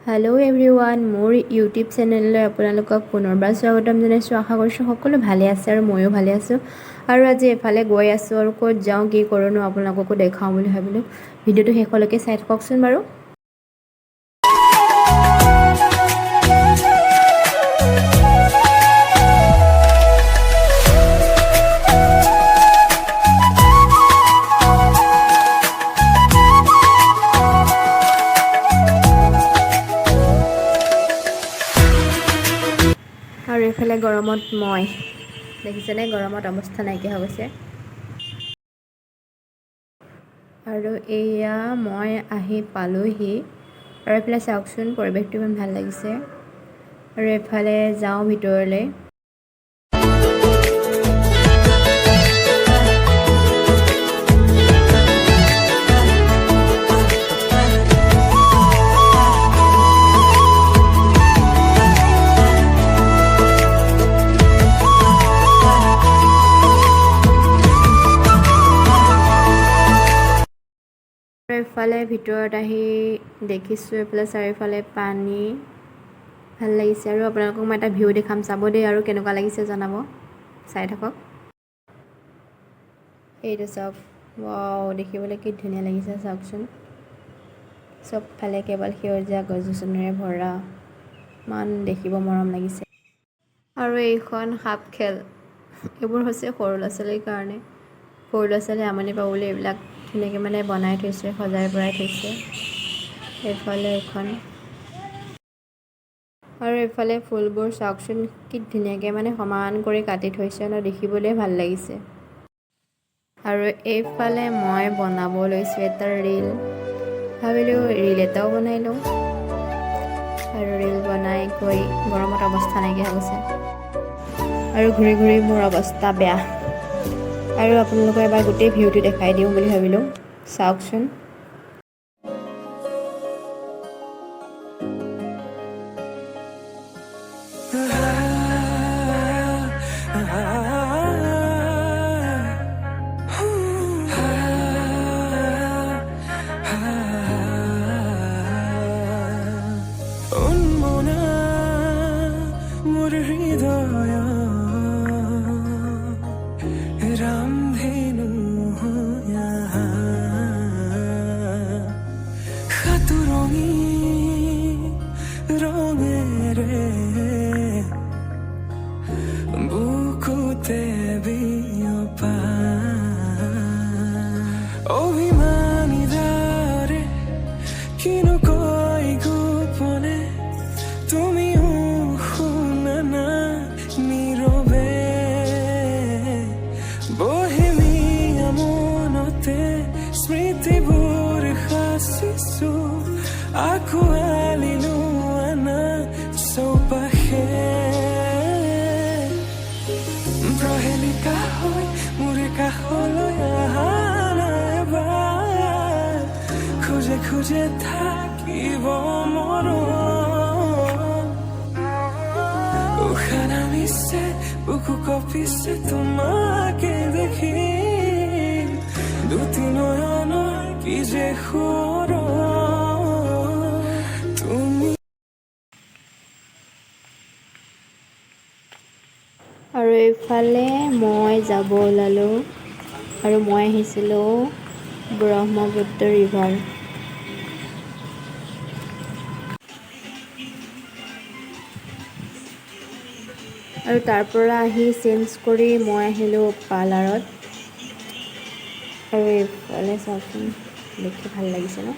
Hello' everyone, মোৰ YouTube চেনেললৈ আপোনালোকক পুনৰবাৰ স্বাগতম জনাইছোঁ। আশা কৰিছোঁ সকলো ভালে আছে আৰু ময়ো ভালে আছোঁ। আৰু আজি এফালে গৈ আছোঁ আৰু ক'ত যাওঁ কি কৰোঁ আপোনালোককো দেখাওঁ বুলি ভাবিলোঁ। ভিডিঅ'টো শেষলৈকে চাই থাককচোন বাৰু। আৰু এইফালে গৰমত মই দেখিছেনে, গৰমত অৱস্থা নাইকিয়া হৈ গৈছে। আৰু এয়া মই আহি পালোহি আৰু এইফালে চাওকচোন, পৰিৱেশটো ইমান ভাল লাগিছে। আৰু এইফালে যাওঁ ভিতৰলৈ। এইফালে ভিতৰত আহি দেখিছোঁ এইফালে চাৰিওফালে পানী, ভাল লাগিছে। আৰু আপোনালোকক মই এটা ভিউ দেখাম, চাব দেই আৰু কেনেকুৱা লাগিছে জনাব, চাই থাকক। এইটো চাওক, ৱাও, দেখিবলৈ কি ধুনীয়া লাগিছে চাওকচোন। চবফালে কেৱল সেউজীয়া গছ গছনিৰে ভৰা, ইমান দেখিব মৰম লাগিছে। আৰু এইখন সাপ খেল, এইবোৰ হৈছে সৰু ল'ৰা ছোৱালীৰ কাৰণে। সৰু ল'ৰা ছোৱালীয়ে আমনি পাব বুলি এইবিলাক ধুনীয়াকৈ বনাই থৈছে, সজাই পৰাই থৈছে। এইফালে এখন, আৰু এইফালে ফুলবোৰ চাওকচোন কি ধুনীয়াকৈ সমান কৰি কাটি থৈছে ন, দেখিবলৈ ভাল লাগিছে। আৰু এইফালে মই বনাব লৈছোঁ এটা ৰীল, ভাবিলোঁ ৰীল এটাও বনাই লওঁ। আৰু ৰীল বনাই গৈ গৰমত অৱস্থা নাইকিয়া হৈ গৈছে। আৰু ঘূৰি ঘূৰি মোৰ অৱস্থা বেয়া। আৰু আপোনালোকক এবাৰ গোটেই ভিউটো দেখাই দিওঁ বুলি ভাবিলোঁ, চাওকচোন। মোৰ হৃদয় ৰামধেনু সাতুৰঙি ৰঙেৰে বুকুতে বিয়পা অভিমানী দাৰে কিনো কৈ গোপনে তুমিও শুনা না নীৰৱে বহেমিয়া মনতে স্মৃতিবোৰ সাঁচিছো আঁকোৱালিলো আনা চৌপাশে প্ৰহেলিকা হৈ মোৰে কাষলৈ আহা নাইবাৰ খোজে খোজে থাকিব মৰম উশাহ নামিছে বুকু কঁপিছে তোমাকে দেখি দুটি নয়নৰ কি যে সুৰ তুমি। আৰু এইফালে মই যাব ওলালোঁ আৰু মই আহিছিলোঁ ব্ৰহ্মপুত্ৰ ৰিভাৰ। আৰু তাৰ পৰা আহি চেঞ্জ কৰি মই আহিলোঁ পাৰ্লাৰত। আৰু এইফালে চাওকচোন, দেখি ভাল লাগিছে ন।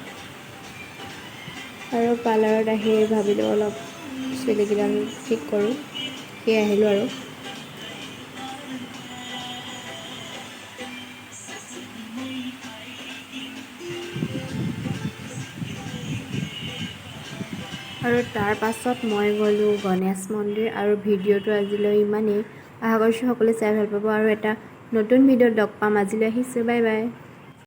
আৰু পাৰ্লাৰত আহি ভাবিলোঁ অলপ চুলিকেইডাল ঠিক কৰোঁ, সেয়ে আহিলোঁ। আৰু তাৰ পাছত মই গ'লোঁ গণেশ মন্দিৰ। আৰু ভিডিঅ'টো আজিলৈ ইমানেই, আশা কৰিছোঁ সকলোৱে চাই ভাল পাব। আৰু এটা নতুন ভিডিঅ'ত লগ পাম, আজিলৈ আহিছোঁ, বাই বাই।